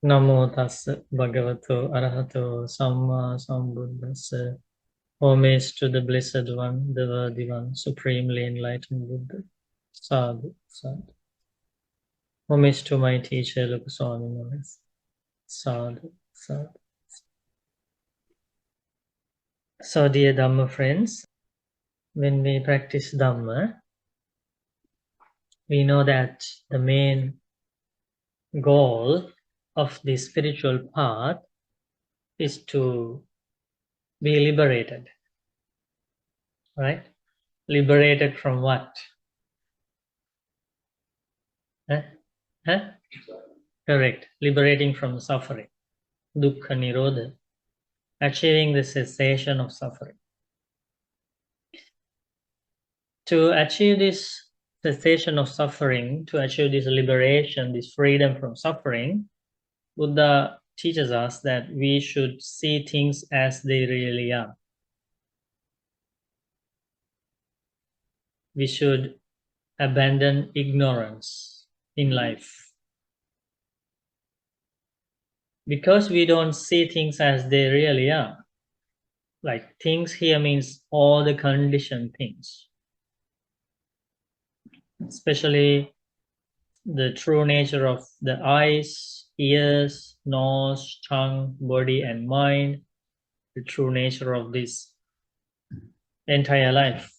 Namo tassa bhagavato arahato samma sambuddhassa. Homage to the Blessed One, the Worthy One, Supremely Enlightened Buddha. Sadhu, sadhu. Homage to my teacher, Lukaswami Maharaj. Sadhu, sadhu. So, dear Dhamma friends, when we practice Dhamma, we know that the main goal of the spiritual path is to be liberated. Right? Liberated from what? Huh? Correct. Liberating from suffering. Dukkha nirodha. Achieving the cessation of suffering. To achieve this cessation of suffering, to achieve this liberation, this freedom from suffering, Buddha teaches us that we should see things as they really are. We should abandon ignorance in life. Because we don't see things as they really are. Like things here means all the conditioned things. Especially the true nature of the eyes, ears, nose, tongue, body, and mind, the true nature of this entire life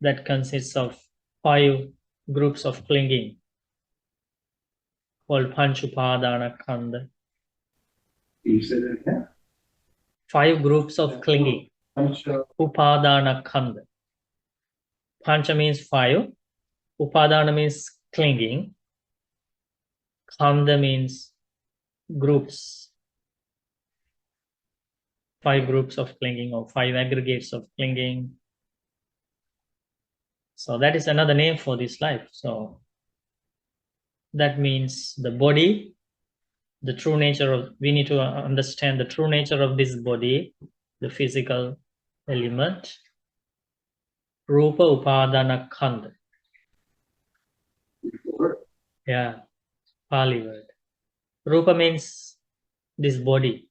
that consists of 5 groups of clinging called Panchupadana Khanda. You said it again? 5 groups of clinging. Upadana Khanda. Pancha means 5. Upadana means clinging. Khanda means groups. 5 groups of clinging or 5 aggregates of clinging. So that is another name for this life. So that means the body, the true nature of, we need to understand the true nature of this body, the physical element. Rupa Upadana Khanda. Yeah, Pali word. Rupa means this body.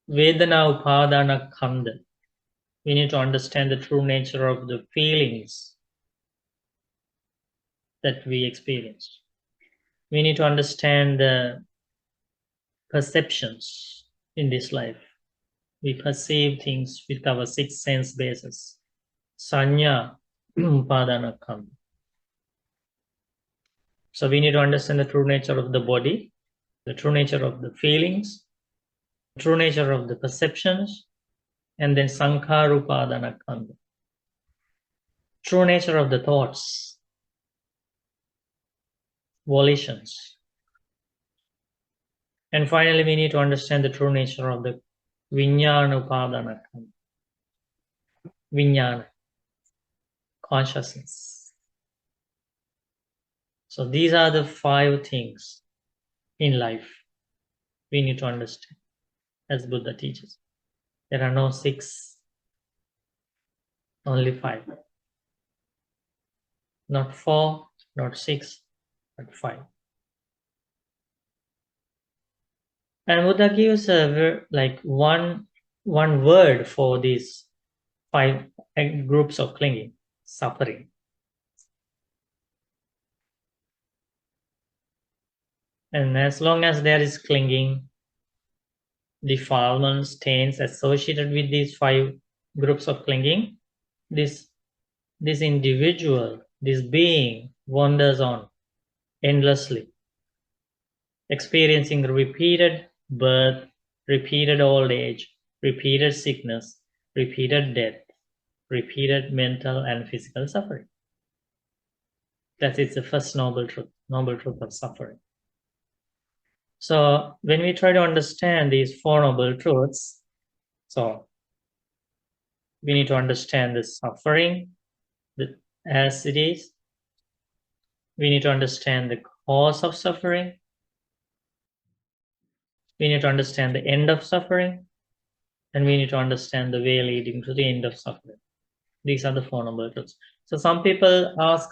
Vedana Upadana Khanda. We need to understand the true nature of the feelings that we experience. We need to understand the perceptions in this life. We perceive things with our 6 sense bases. Sanya Upadana Khanda. So we need to understand the true nature of the body, the true nature of the feelings, the true nature of the perceptions, and then Sankhara Upadana Khanda. True nature of the thoughts, volitions. And finally, we need to understand the true nature of the Vijnana Upadana Khanda. Vijnana, consciousness. So these are the 5 things in life we need to understand, as Buddha teaches. There are no 6, only 5. Not 4, not 6, but 5. And Buddha gives like one word for these 5 groups of clinging, suffering. And as long as there is clinging, defilements, stains associated with these 5 groups of clinging, this individual, this being wanders on endlessly, experiencing repeated birth, repeated old age, repeated sickness, repeated death, repeated mental and physical suffering. That is the first noble truth of suffering. So when we try to understand these 4 noble truths, so we need to understand the suffering as it is. We need to understand the cause of suffering. We need to understand the end of suffering. And we need to understand the way leading to the end of suffering. These are the 4 noble truths. So some people ask,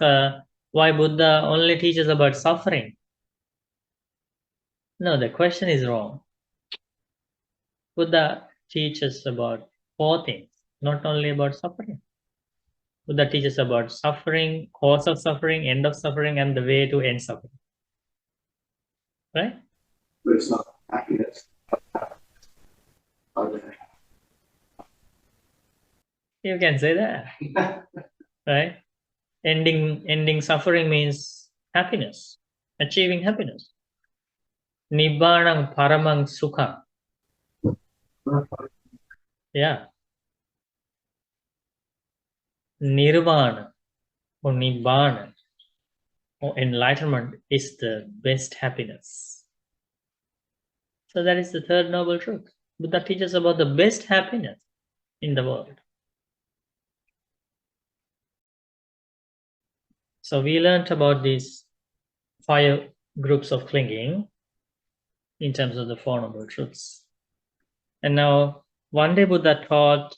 Why Buddha only teaches about suffering? No, the question is wrong. Buddha teaches about four things, not only about suffering. Buddha teaches about suffering, cause of suffering, end of suffering, and the way to end suffering. Right? But it's not happiness. You can say that. Right? Ending suffering means happiness, achieving happiness. Nibbanang paramang sukha. Yeah. Nirvana or nibbana or enlightenment is the best happiness. So that is the third noble truth. Buddha teaches about the best happiness in the world. So we learned about these 5 groups of clinging in terms of the Four Noble Truths. And now, one day Buddha taught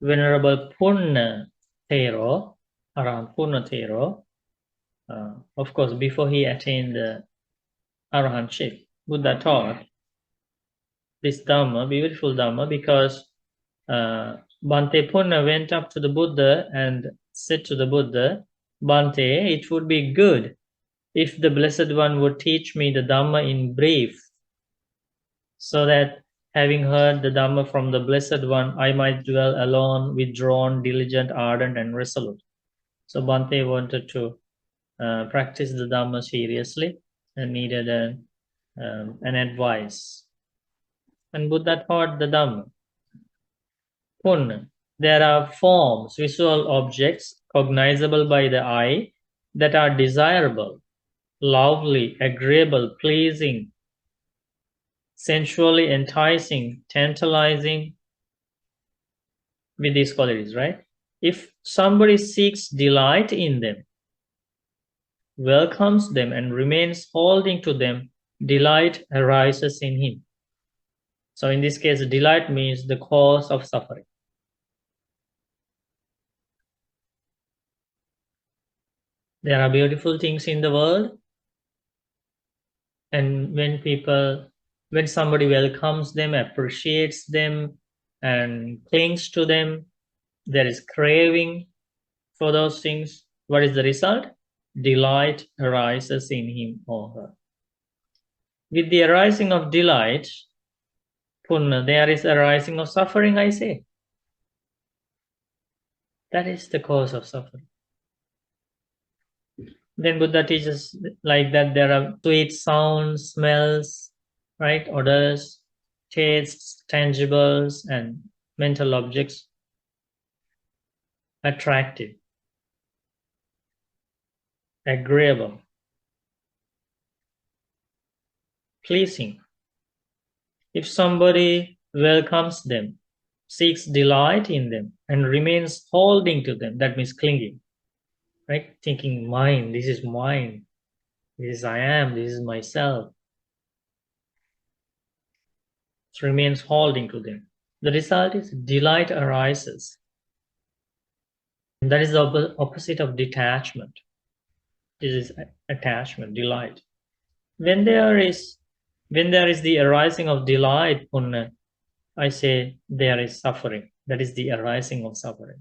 Venerable Purna Thero, around Purna Thero, of course, before he attained the Arahantship, Buddha taught this Dhamma, beautiful Dhamma, because Bhante Purna went up to the Buddha and said to the Buddha, Bhante, it would be good if the Blessed One would teach me the Dhamma in brief, so that having heard the Dhamma from the Blessed One, I might dwell alone, withdrawn, diligent, ardent, and resolute. So Bhante wanted to practice the Dhamma seriously and needed an advice. And Buddha taught the Dhamma. Pun, there are forms, visual objects, cognizable by the eye, that are desirable, lovely, agreeable, pleasing, sensually enticing, tantalizing, with these qualities, right? If somebody seeks delight in them, welcomes them, and remains holding to them, delight arises in him. So in this case, delight means the cause of suffering. There are beautiful things in the world, and when somebody welcomes them, appreciates them, and clings to them, there is craving for those things. What is the result? Delight arises in him or her. With the arising of delight, Punna, there is arising of suffering, I say. That is the cause of suffering. Then Buddha teaches like that there are sweet sounds, smells, right? Odors, tastes, tangibles, and mental objects. Attractive, agreeable, pleasing. If somebody welcomes them, seeks delight in them, and remains holding to them, that means clinging, right? Thinking, mine, this is mine, this is I am, this is myself. So remains holding to them. The result is delight arises. And that is the opposite of detachment. This is attachment, delight. When there is the arising of delight, Punna, I say there is suffering. That is the arising of suffering.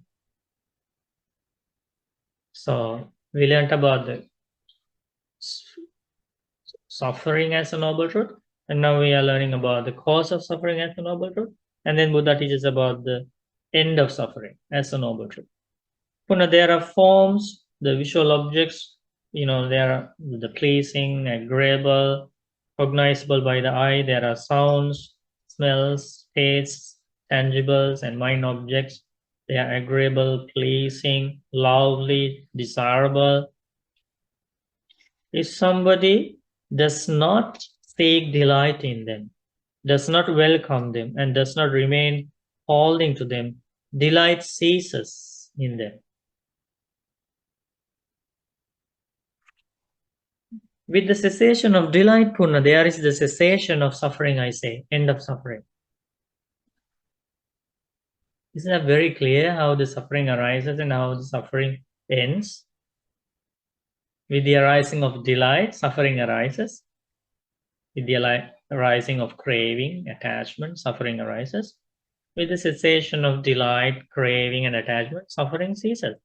So we learned about the suffering as a noble truth, and now we are learning about the cause of suffering as a noble truth, and then Buddha teaches about the end of suffering as a noble truth. Puna, there are forms, the visual objects, there are the pleasing, agreeable, cognizable by the eye. There are sounds, smells, tastes, tangibles, and mind objects. They are agreeable, pleasing, lovely, desirable. If somebody does not take delight in them, does not welcome them, and does not remain holding to them, delight ceases in them. With the cessation of delight, Purna, there is the cessation of suffering, I say, end of suffering. Isn't that very clear how the suffering arises and how the suffering ends? With the arising of delight, suffering arises. With the arising of craving, attachment, suffering arises. With the cessation of delight, craving, and attachment, suffering ceases.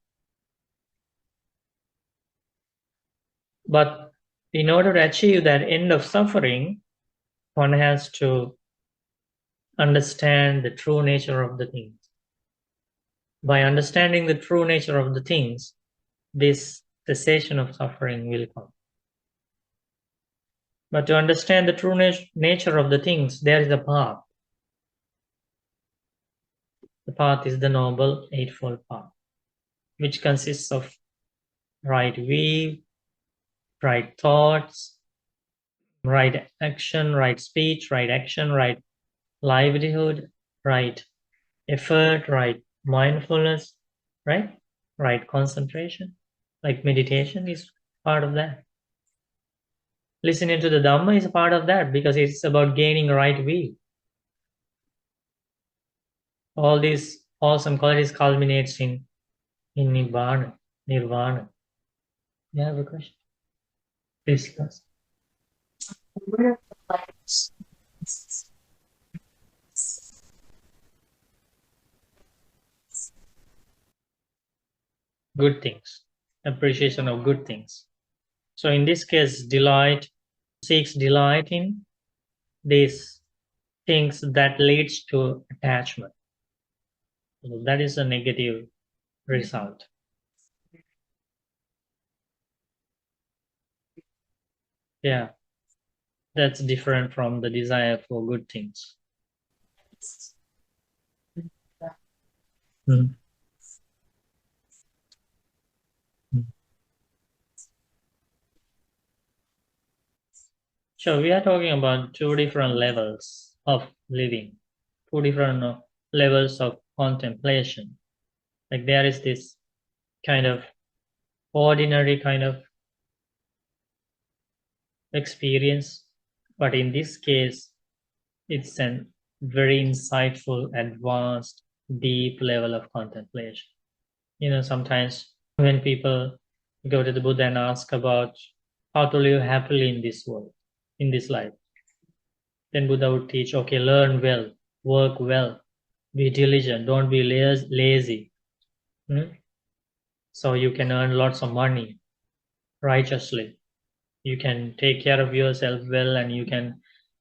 But in order to achieve that end of suffering, one has to understand the true nature of the things. By understanding the true nature of the things, this cessation of suffering will come. But to understand the true nature of the things, there is a path. The path is the Noble Eightfold Path, which consists of right view, right thoughts, right action, right speech, right action, right livelihood, right effort, right mindfulness, right? Right concentration. Like meditation is part of that. Listening to the Dhamma is a part of that because it's about gaining right view. All these awesome qualities culminates in Nirvana. You have a question? Please ask. Good things. Appreciation of good things. So in this case, delight seeks delight in these things that leads to attachment. So that is a negative result. Yeah, that's different from the desire for good things. Mm. Mm. So we are talking about two different levels of living, two different levels of contemplation. Like there is this kind of ordinary kind of experience, but in this case, it's a very insightful, advanced, deep level of contemplation. Sometimes when people go to the Buddha and ask about how to live happily in this world, in this life, then Buddha would teach, okay, learn well, work well, be diligent, don't be lazy. So you can earn lots of money righteously. You can take care of yourself well, and you can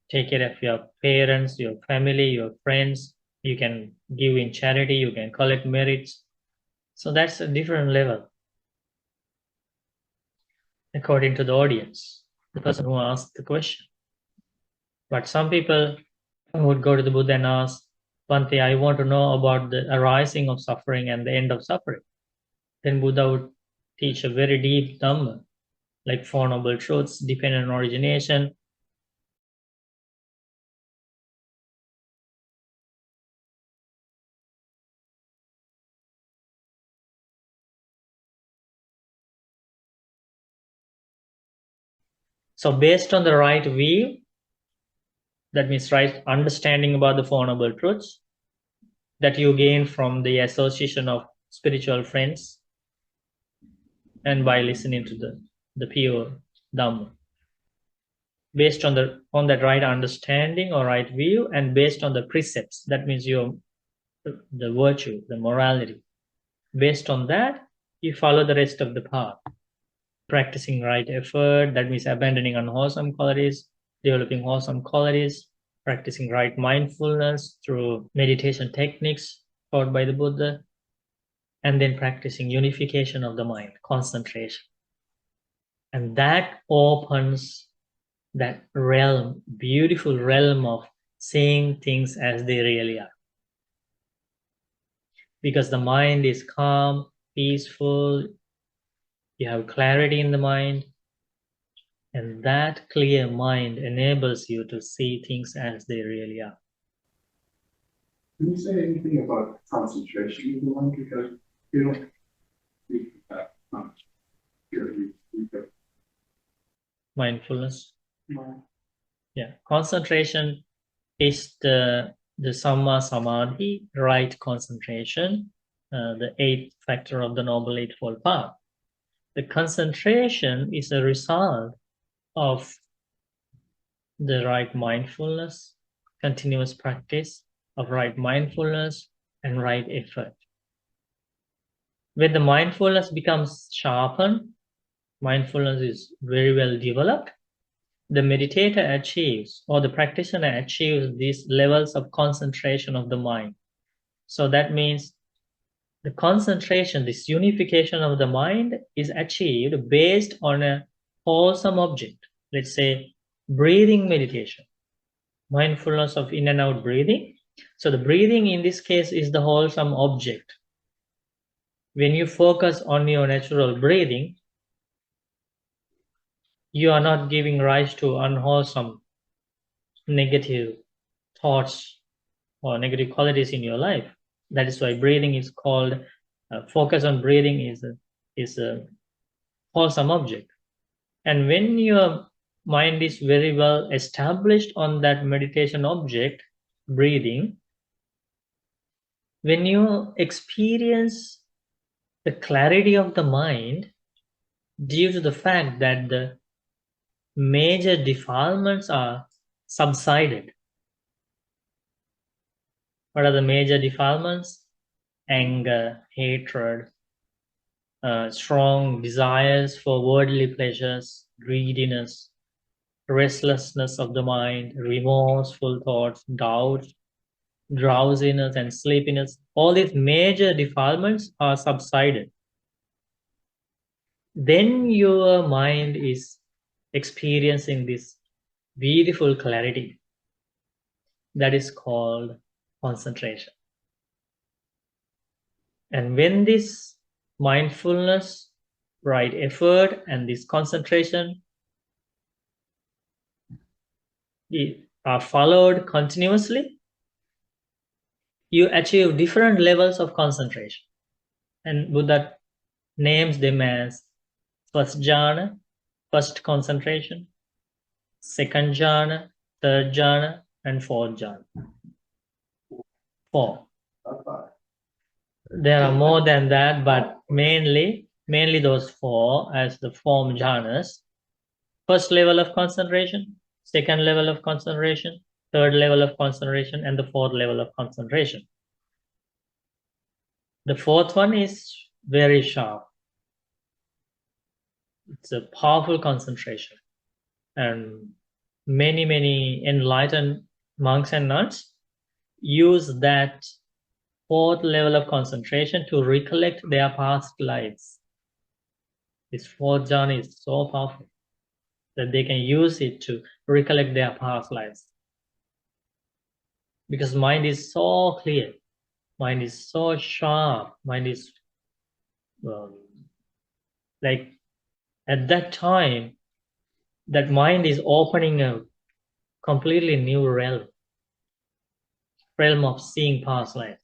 take care of your parents, your family, your friends. You can give in charity, you can collect merits. So that's a different level according to the audience, the person who asked the question. But some people would go to the Buddha and ask, Bhante, I want to know about the arising of suffering and the end of suffering. Then Buddha would teach a very deep Dhamma, like Four Noble Truths, dependent origination. So based on the right view, that means right understanding about the Four Noble Truths that you gain from the association of spiritual friends and by listening to the pure Dhamma. Based on that right understanding or right view, and based on the precepts, that means the virtue, the morality. Based on that, you follow the rest of the path. Practicing right effort, that means abandoning unwholesome qualities, developing wholesome qualities, practicing right mindfulness through meditation techniques taught by the Buddha, and then practicing unification of the mind, concentration. And that opens that realm, beautiful realm of seeing things as they really are. Because the mind is calm, peaceful, you have clarity in the mind, and that clear mind enables you to see things as they really are. Can you say anything about concentration in the mind? Because you don't speak that much. Mindfulness. Yeah, concentration is the Samma Samadhi, right concentration, the eighth factor of the Noble Eightfold Path. The concentration is a result of the right mindfulness, continuous practice of right mindfulness and right effort. When the mindfulness becomes sharpened, mindfulness is very well developed, the meditator achieves or the practitioner achieves these levels of concentration of the mind. So that means the concentration, this unification of the mind is achieved based on a wholesome object. Let's say breathing meditation, mindfulness of in and out breathing. So the breathing in this case is the wholesome object. When you focus on your natural breathing, you are not giving rise to unwholesome, negative thoughts or negative qualities in your life. That is why breathing is called focus on breathing is a wholesome object. And when your mind is very well established on that meditation object, breathing, when you experience the clarity of the mind due to the fact that the major defilements are subsided. What are the major defilements? Anger, hatred, strong desires for worldly pleasures, greediness, restlessness of the mind, remorseful thoughts, doubt, drowsiness, and sleepiness. All these major defilements are subsided. Then your mind is experiencing this beautiful clarity that is called concentration. And when this mindfulness, right effort, and this concentration are followed continuously, you achieve different levels of concentration. And Buddha names them as first jhana, first concentration, second jhana, third jhana, and fourth jhana. Four. There are more than that, but mainly those four as the form jhanas. First level of concentration, second level of concentration, third level of concentration, and the fourth level of concentration. The fourth one is very sharp. It's a powerful concentration. And many enlightened monks and nuns use that fourth level of concentration to recollect their past lives. This fourth jhana is so powerful that they can use it to recollect their past lives. Because mind is so clear, mind is so sharp, mind is like at that time, that mind is opening a completely new realm of seeing past lives.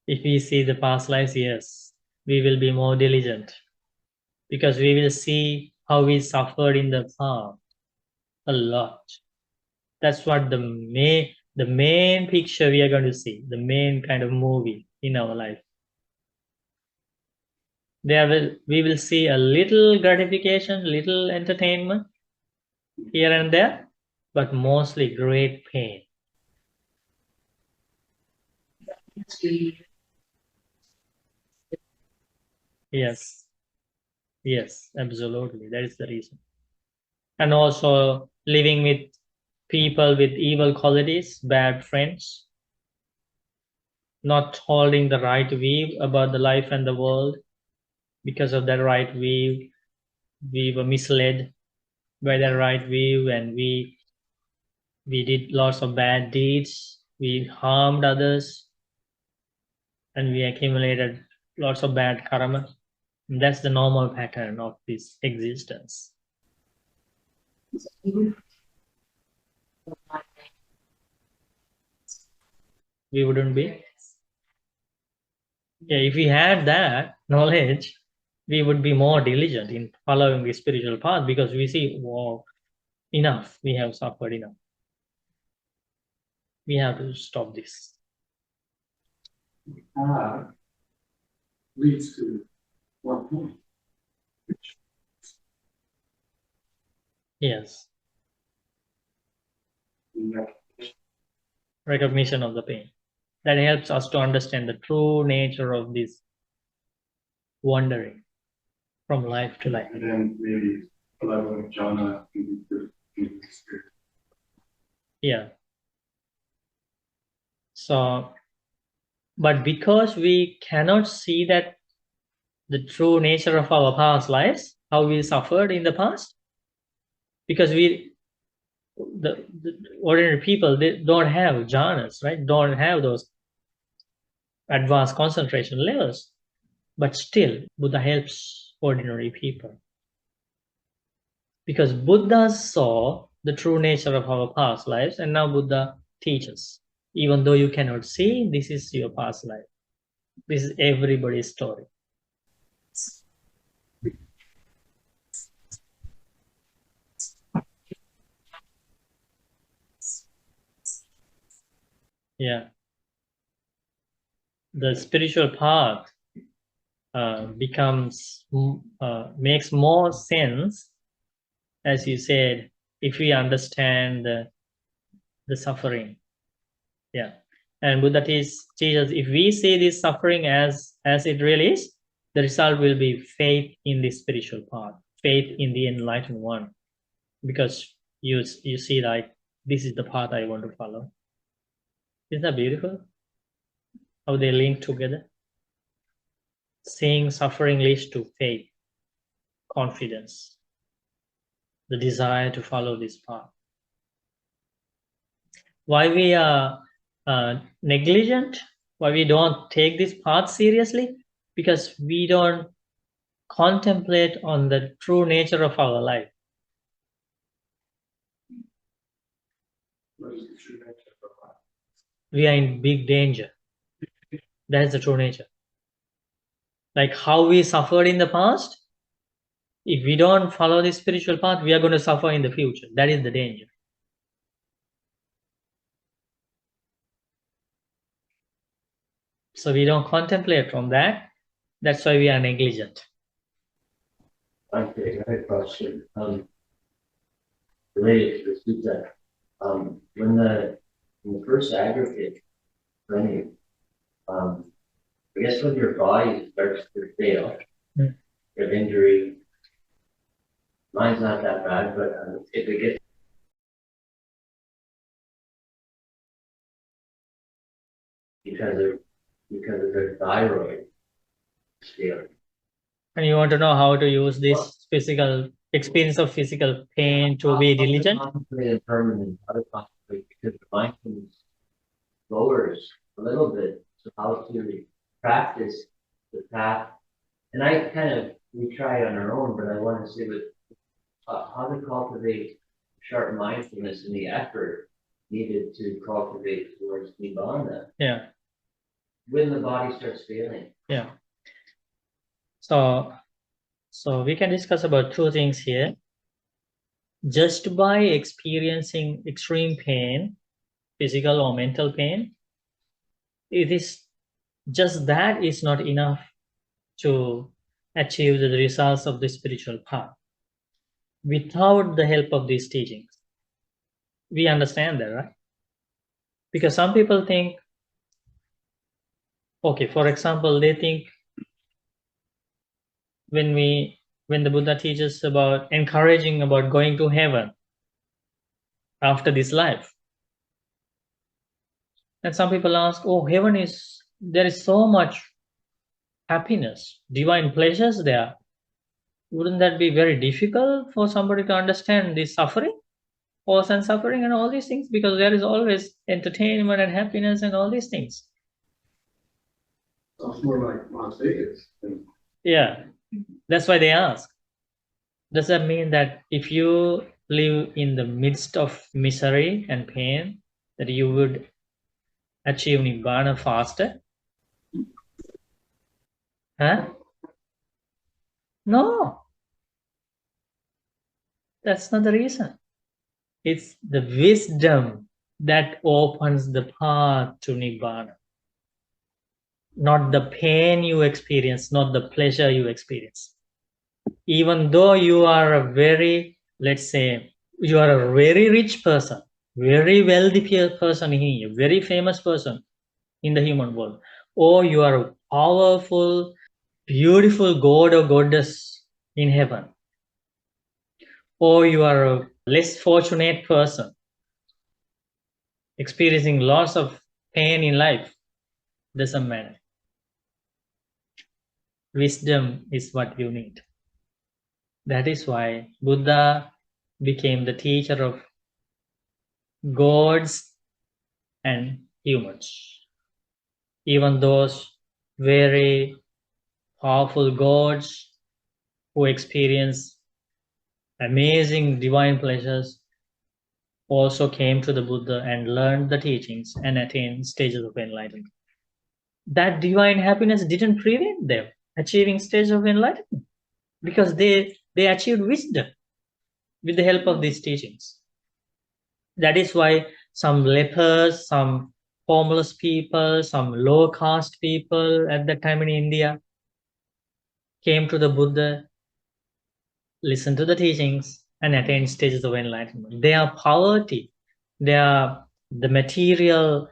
If we see the past lives, yes, we will be more diligent because we will see how we suffered in the past a lot. That's what the main picture we are going to see, the main kind of movie in our life. We will see a little gratification, little entertainment here and there, but mostly great pain. Yes, yes, absolutely. That is the reason. And also living with people with evil qualities, bad friends, not holding the right view about the life and the world. Because of that right view, we were misled by the right view, and we did lots of bad deeds. We harmed others, and we accumulated lots of bad karma. And that's the normal pattern of this existence. We wouldn't be. Yeah, if we had that knowledge, we would be more diligent in following the spiritual path because we see, wow, enough, we have suffered enough. We have to stop this. leads to one point. Yes, And recognition of the pain. That helps us to understand the true nature of this wandering from life to life. then maybe a level of jhana can be spirit. Yeah. So, but because we cannot see that the true nature of our past lives, how we suffered in the past, because the ordinary people, they don't have jhanas, right? Don't have those advanced concentration levels. But still, Buddha helps ordinary people. Because Buddha saw the true nature of our past lives, and now Buddha teaches. Even though you cannot see, this is your past life. This is everybody's story. Yeah. The spiritual path makes more sense, as you said, if we understand the suffering. Yeah. And Buddha teaches if we see this suffering as it really is, the result will be faith in the spiritual path, faith in the enlightened one. Because you see, like, this is the path I want to follow. Isn't that beautiful? How they link together. Seeing suffering leads to faith, confidence, the desire to follow this path. Why we are negligent? Why we don't take this path seriously? Because we don't contemplate on the true nature of our life. What is the true nature of life? We are in big danger. That is the true nature. Like how we suffered in the past, if we don't follow this spiritual path, we are going to suffer in the future. That is the danger. So we don't contemplate from that. That's why we are negligent. Okay, I have a question. Related to the Sutta, when the first aggregate training, I guess when your body starts to fail, you have injury. Mine's not that bad, but if it gets because of their thyroid failing. And you want to know how to use this physical experience of physical pain to be diligent? Contemplate and permanent, how to contemplate, because the mindfulness lowers a little bit. So how to practice the path, and we try it on our own, but I want to see how to cultivate sharp mindfulness and the effort needed to cultivate towards nibbana. Yeah. When the body starts failing. Yeah. So we can discuss about two things here. Just by experiencing extreme pain, physical or mental pain, it is just that is not enough to achieve the results of the spiritual path without the help of these teachings. We understand that, right? Because some people think, okay, for example, they think when the Buddha teaches about encouraging about going to heaven after this life, and some people ask, oh, there is so much happiness, divine pleasures there. Wouldn't that be very difficult for somebody to understand this suffering, cause and suffering and all these things? Because there is always entertainment and happiness and all these things. Sounds more like Las Vegas. Yeah, that's why they ask. Does that mean that if you live in the midst of misery and pain, that you would achieve nibbana faster? Huh? No, that's not the reason. It's the wisdom that opens the path to nibbana. not the pain you experience, not the pleasure you experience. Even though you are a very, let's say, you are a very rich person, very wealthy person here, very famous person in the human world, or you are a powerful, beautiful god or goddess in heaven, or you are a less fortunate person experiencing lots of pain in life, doesn't matter. Wisdom is what you need. That is why Buddha became the teacher of gods and humans. Even those very powerful gods who experience amazing divine pleasures also came to the Buddha and learned the teachings and attained stages of enlightenment. That divine happiness didn't prevent them achieving stages of enlightenment because they achieved wisdom with the help of these teachings. That is why some lepers, some homeless people, some low caste people at that time in India came to the Buddha, listened to the teachings, and attained stages of enlightenment. Their poverty, their the material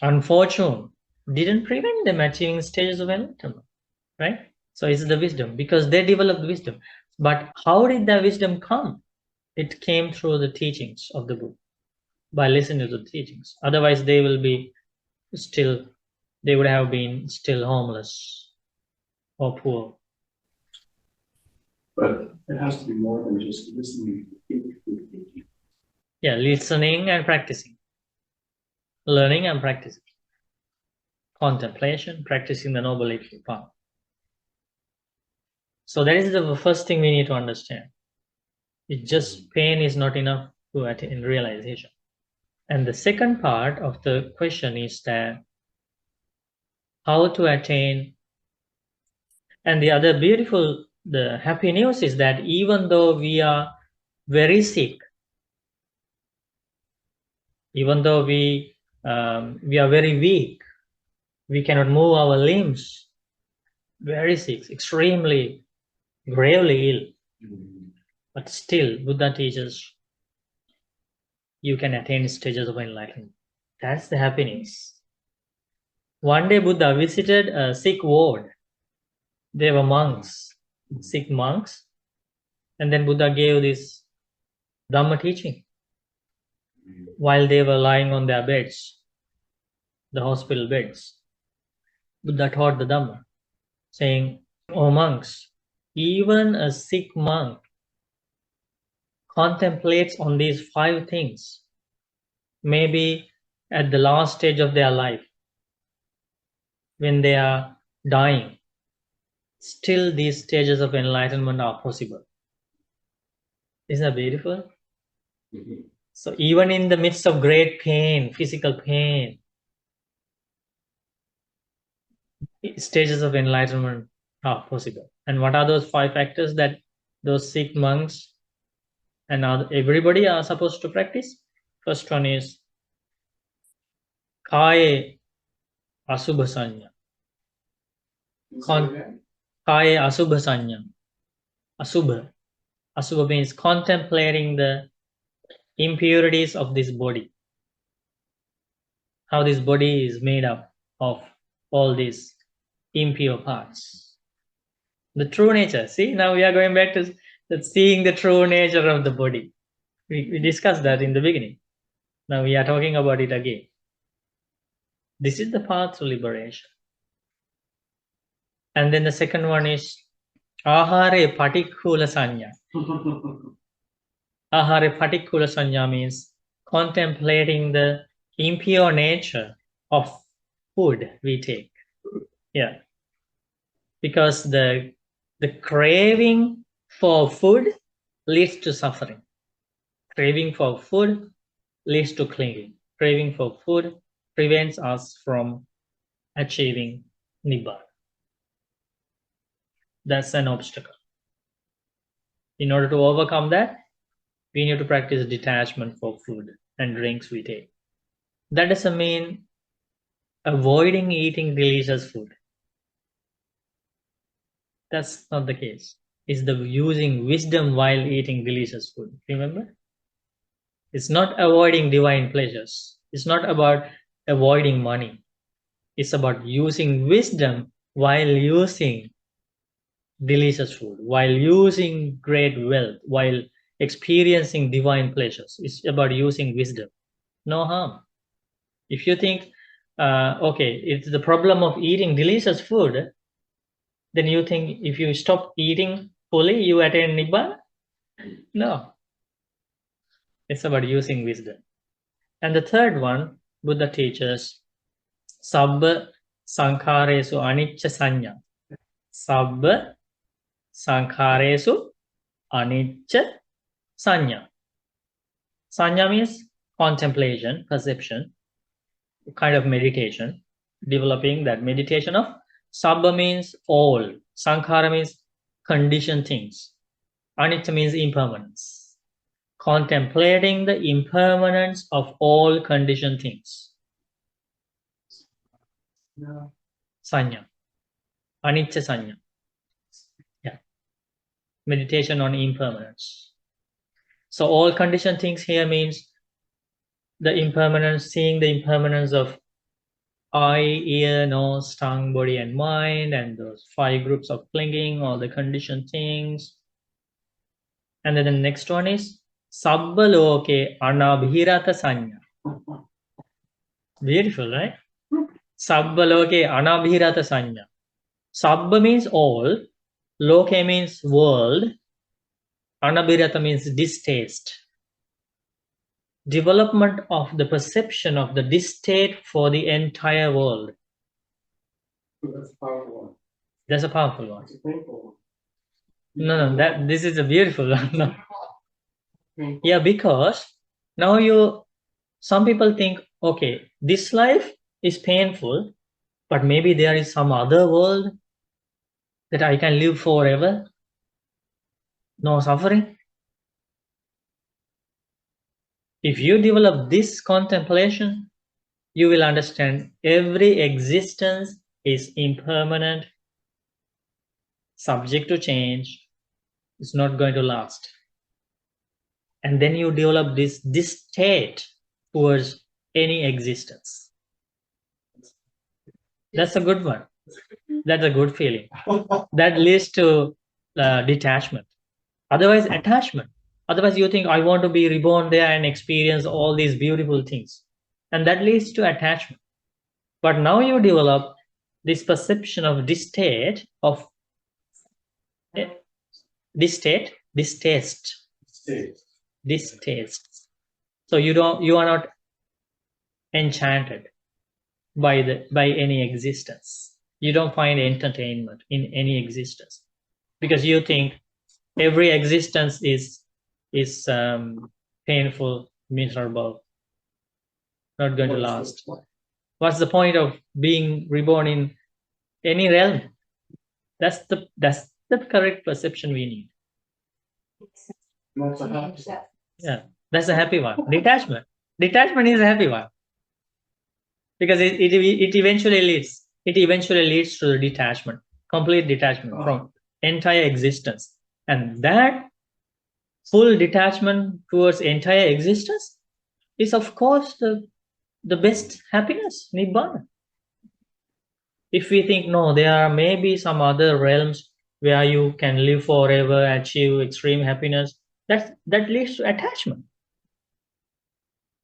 unfortune didn't prevent them achieving stages of enlightenment, right? So it's the wisdom because they developed wisdom. But how did that wisdom come? It came through the teachings of the Buddha by listening to the teachings. Otherwise, they will be still, they would have been still homeless or poor. But it has to be more than just listening to the teaching. Yeah, listening and practicing, learning and practicing, contemplation, practicing the Noble Eightfold Path. So that is the first thing we need to understand. It's just pain is not enough to attain realization. And the second part of the question is that how to attain. And the other beautiful, the happy news is that even though we are very sick, even though we are very weak, we cannot move our limbs, very sick, extremely, gravely ill, but still Buddha teaches you can attain stages of enlightenment. That's the happiness. One day Buddha visited a sick ward. They were monks, sick monks, and then Buddha gave this Dhamma teaching while they were lying on their beds, the hospital beds. Buddha taught the Dhamma, saying, "O monks, even a sick monk contemplates on these 5 things, maybe at the last stage of their life, when they are dying, still these stages of enlightenment are possible." Isn't that beautiful? So even in the midst of great pain, physical pain, stages of enlightenment are possible. And what are those 5 factors that those sick monks and everybody are supposed to practice? First one is Kaye Asubha Sanya. Kaye Asubha Sanya. Asubha. Asubha means contemplating the impurities of this body. How this body is made up of all these impure parts. The true nature. See, now we are going back to seeing the true nature of the body. We discussed that in the beginning. Now we are talking about it again. This is the path to liberation. And then the second one is Ahare Patikkula Sanya. Ahare Patikkula Sanya means contemplating the impure nature of food we take. Yeah. Because the craving for food leads to suffering. Craving for food leads to clinging. Craving for food prevents us from achieving Nibbana. That's an obstacle. In order to overcome that, we need to practice detachment for food and drinks we take. That doesn't mean avoiding eating delicious food. That's not the case. It's the using wisdom while eating delicious food. Remember? It's not avoiding divine pleasures. It's not about avoiding money. It's about using wisdom while using delicious food, while using great wealth, while experiencing divine pleasures. It's about using wisdom. No harm. If you think, okay, it's the problem of eating delicious food, then you think if you stop eating fully, you attain Nibbana? No. It's about using wisdom. And the third one, Buddha teaches, Sabba Sankharesu Anicca Sanya. Sabba Sankharesu Anicca Sanya. Sanya means contemplation, perception, kind of meditation, developing that meditation of Sabba means all. Sankhara means conditioned things. Anicca means impermanence. Contemplating the impermanence of all conditioned things. No. Sanya. Anicca Sanya. Yeah. Meditation on impermanence. So all conditioned things here means the impermanence, seeing the impermanence of eye, ear, nose, tongue, body, and mind, and those 5 groups of clinging, all the conditioned things. And then the next one is Sabba Loke Anabhirata Sanya. Beautiful, right? Sabba Loke Anabhirata Sanya. Sabba means all, Loke means world, Anabhirata means distaste. Development of the perception of the distaste for the entire world. That's a powerful one. That's a powerful one. It's a painful one. No, this is a beautiful one. No. Painful. Yeah, because now some people think, okay, this life is painful, but maybe there is some other world that I can live forever, no suffering. If you develop this contemplation, you will understand every existence is impermanent, subject to change, it's not going to last. And then you develop this state towards any existence. That's a good one. That's a good feeling. That leads to detachment. Otherwise, attachment. Otherwise, you think, I want to be reborn there and experience all these beautiful things. And that leads to attachment. But now you develop this perception of distaste, distaste. So you are not enchanted by any existence. You don't find entertainment in any existence because you think every existence is painful, miserable, not going to last. What's the point of being reborn in any realm? That's the correct perception we need. That's a happy. Yeah, that's a happy one. Detachment is a happy one because it eventually leads to the detachment, complete detachment from entire existence, and that full detachment towards entire existence is, of course, the best happiness, Nibbana. If we think, no, there are maybe some other realms where you can live forever, achieve extreme happiness, that leads to attachment.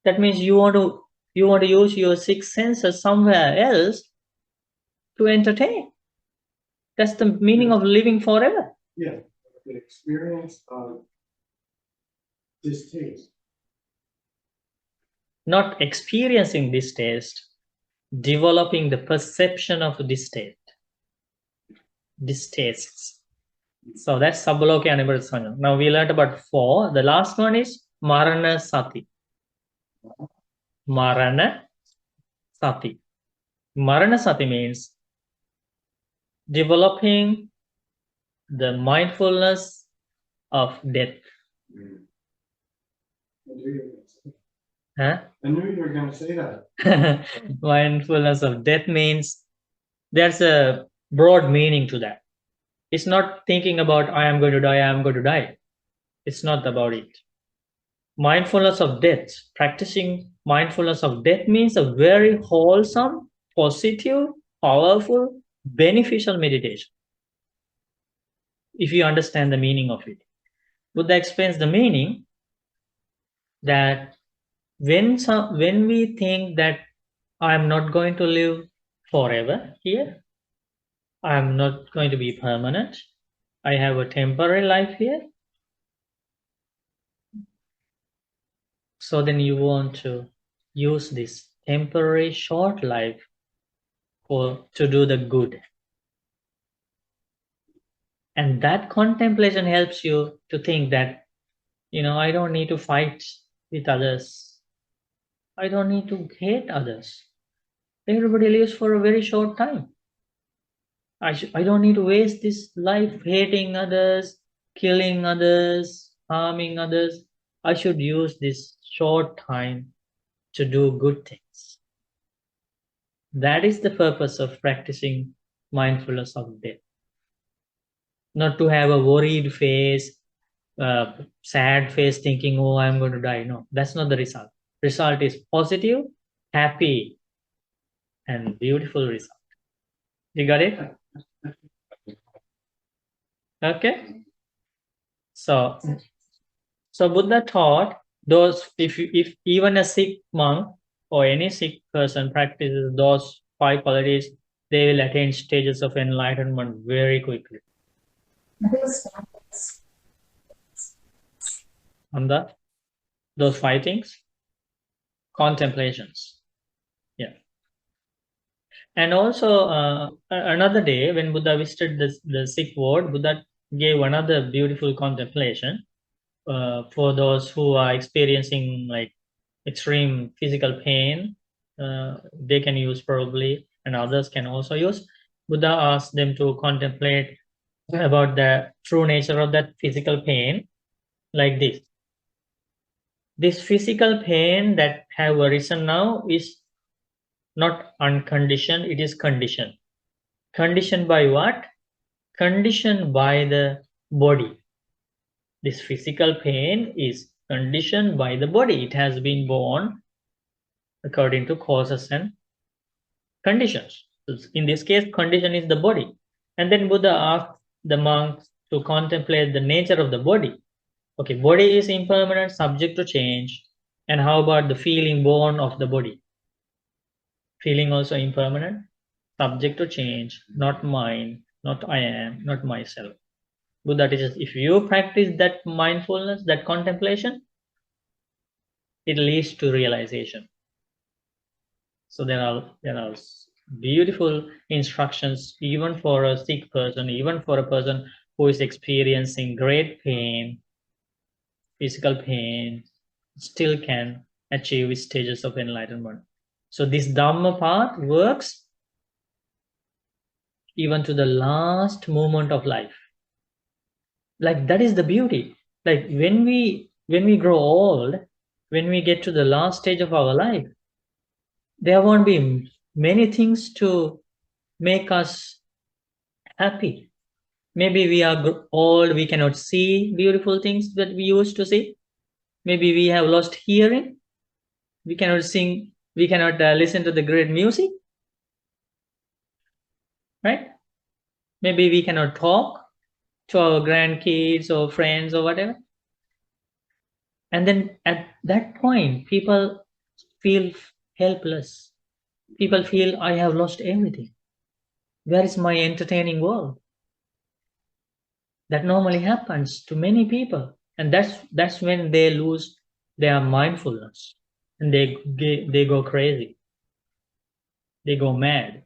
That means you want to use your 6 senses somewhere else to entertain. That's the meaning of living forever. Yeah, the experience of distaste. Not experiencing distaste, developing the perception of distastes. So that's Sabbaloke Anibara Sanya. Now we learned about 4. The last one is Marana Sati. Marana Sati. Marana Sati means developing the mindfulness of death. Huh? I knew you were gonna say that. Mindfulness of death means there's a broad meaning to that. It's not thinking about I am going to die, I am going to die. It's not about it. Mindfulness of death, practicing mindfulness of death means a very wholesome, positive, powerful, beneficial meditation. If you understand the meaning of it, Buddha explains the meaning that when we think that I am not going to live forever here, I am not going to be permanent, I have a temporary life here, so then you want to use this temporary short life to do the good. And that contemplation helps you to think that, I don't need to fight with others. I don't need to hate others. Everybody lives for a very short time. I don't need to waste this life hating others, killing others, harming others. I should use this short time to do good things. That is the purpose of practicing mindfulness of death. Not to have a worried face, sad face thinking, oh, I'm going to die. No, that's not the result. Result is positive, happy, and beautiful result. You got it? Okay. So Buddha taught those if even a sick monk or any sick person practices those 5 qualities, they will attain stages of enlightenment very quickly. On those 5 things, contemplations. Yeah. And also another day when Buddha visited the sick ward, Buddha gave another beautiful contemplation for those who are experiencing like extreme physical pain. They can use probably, and others can also use. Buddha asked them to contemplate about the true nature of that physical pain like this. This physical pain that have arisen now is not unconditioned, it is conditioned. Conditioned by what? Conditioned by the body. This physical pain is conditioned by the body. It has been born according to causes and conditions. In this case, condition is the body. And then Buddha asked the monks to contemplate the nature of the body. Okay, body is impermanent, subject to change. And how about the feeling born of the body? Feeling also impermanent, subject to change, not mine, not I am, not myself. Buddha teaches if you practice that mindfulness, that contemplation, it leads to realization. So there are beautiful instructions even for a sick person, even for a person who is experiencing great pain, physical pain, still can achieve stages of enlightenment. So this Dhamma path works even to the last moment of life. Like that is the beauty. Like when we grow old, when we get to the last stage of our life, there won't be many things to make us happy. Maybe we are old, we cannot see beautiful things that we used to see. Maybe we have lost hearing. We cannot sing, we cannot listen to the great music, right? Maybe we cannot talk to our grandkids or friends or whatever. And then at that point, people feel helpless. People feel, I have lost everything. Where is my entertaining world? That normally happens to many people. And that's when they lose their mindfulness and they go crazy. They go mad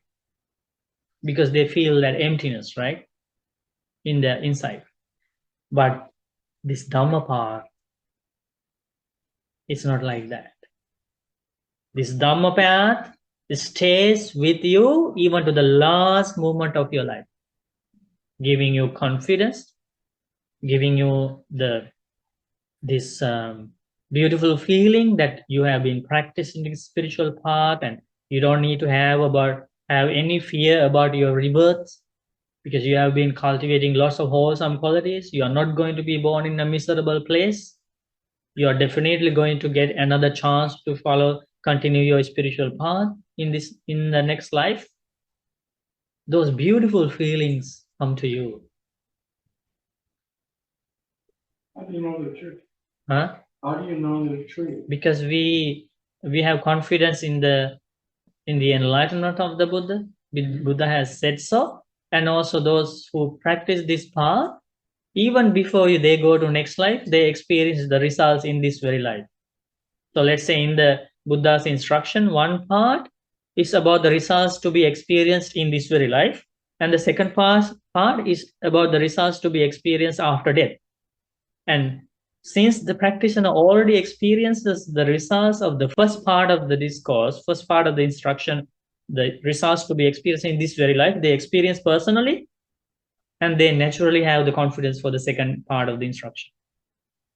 because they feel that emptiness, right? In their inside. But this Dhamma path, it's not like that. This Dhamma path stays with you even to the last moment of your life, giving you confidence, giving you this beautiful feeling that you have been practicing the spiritual path, and you don't need to have any fear about your rebirth, because you have been cultivating lots of wholesome qualities. You are not going to be born in a miserable place. You are definitely going to get another chance to continue your spiritual path in the next life. Those beautiful feelings come to you. How do you know the truth? Huh? How do you know the truth? Because we have confidence in the enlightenment of the Buddha. Buddha has said so. And also those who practice this path, even before they go to next life, they experience the results in this very life. So let's say in the Buddha's instruction, one part is about the results to be experienced in this very life, and the second part is about the results to be experienced after death. And since the practitioner already experiences the results of the first part of the discourse, first part of the instruction, the results to be experienced in this very life, they experience personally, and they naturally have the confidence for the second part of the instruction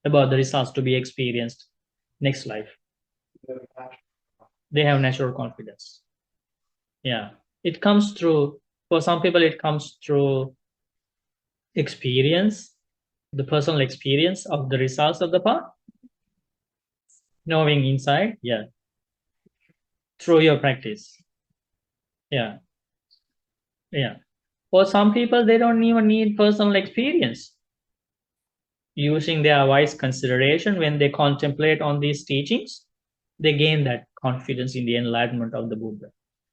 about the results to be experienced next life. They have natural confidence. Yeah, it comes through, for some people it comes through experience, the personal experience of the results of the path, knowing inside. Yeah, through your practice. Yeah, yeah. For some people, they don't even need personal experience. Using their wise consideration, when they contemplate on these teachings, they gain that confidence in the enlightenment of the Buddha.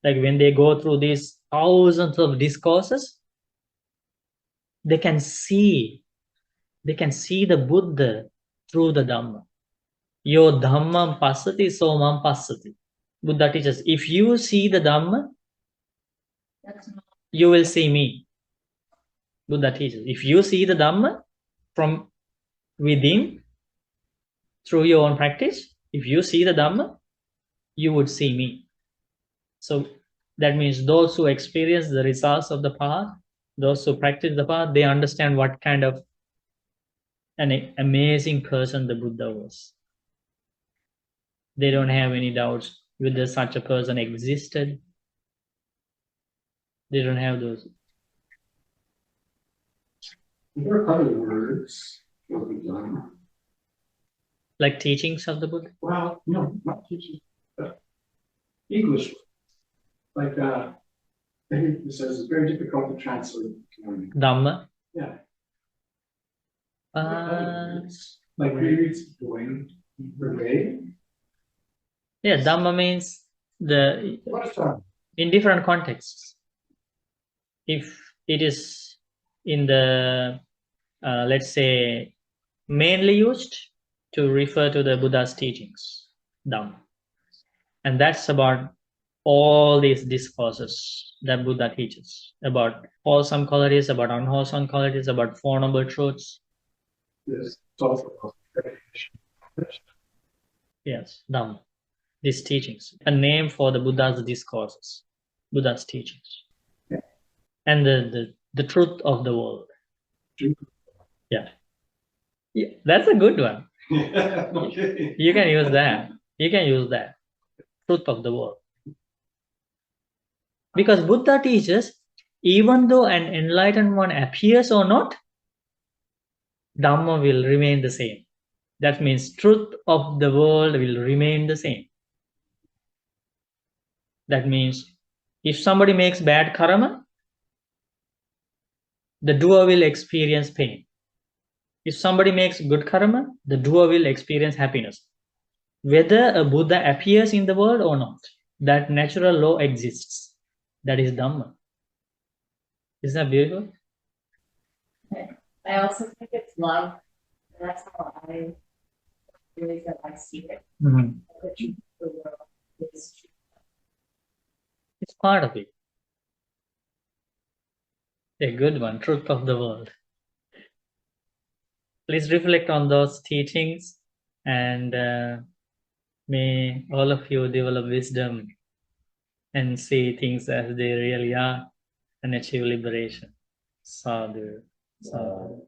Like when they go through these thousands of discourses, they can see the Buddha through the Dhamma. Yo Dhammam passati, so mam passati. Buddha teaches, if you see the Dhamma, you will see me. Buddha teaches, if you see the Dhamma from within, through your own practice, if you see the Dhamma, you would see me. So that means those who experience the results of the path, those who practice the path, they understand what kind of an amazing person the Buddha was. They don't have any doubts whether such a person existed. They don't have those. There are other words for the Dhamma. Like teachings of the Buddha? Well, no, not teaching, but English. Like, I think it says it's very difficult to translate. Dhamma? Yeah. Uh, Like reads going the way. yeah, Dhamma means What's that? in different contexts. If it is in the, let's say, mainly used to refer to the Buddha's teachings, Dhamma. And that's about all these discourses that Buddha teaches about wholesome qualities, about unwholesome qualities, about Four Noble Truths. Yes, it's also about recognition. Yes, Dhamma. These teachings, a name for the Buddha's discourses, Buddha's teachings. Yeah. And the truth of the world. Truth. Yeah. Yeah, that's a good one. Okay. You can use that. You can use that. Truth of the world. Because Buddha teaches, even though an enlightened one appears or not, Dhamma will remain the same. That means truth of the world will remain the same. That means if somebody makes bad karma, the doer will experience pain. If somebody makes good karma, the doer will experience happiness. Whether a Buddha appears in the world or not, that natural law exists. That is Dhamma. Isn't that beautiful? I also think it's love. That's how I believe that I see it. Mm-hmm. The truth of the world is true. It's part of it. A good one, truth of the world. Please reflect on those teachings, and may all of you develop wisdom and see things as they really are and achieve liberation. Sadhu. Sadhu.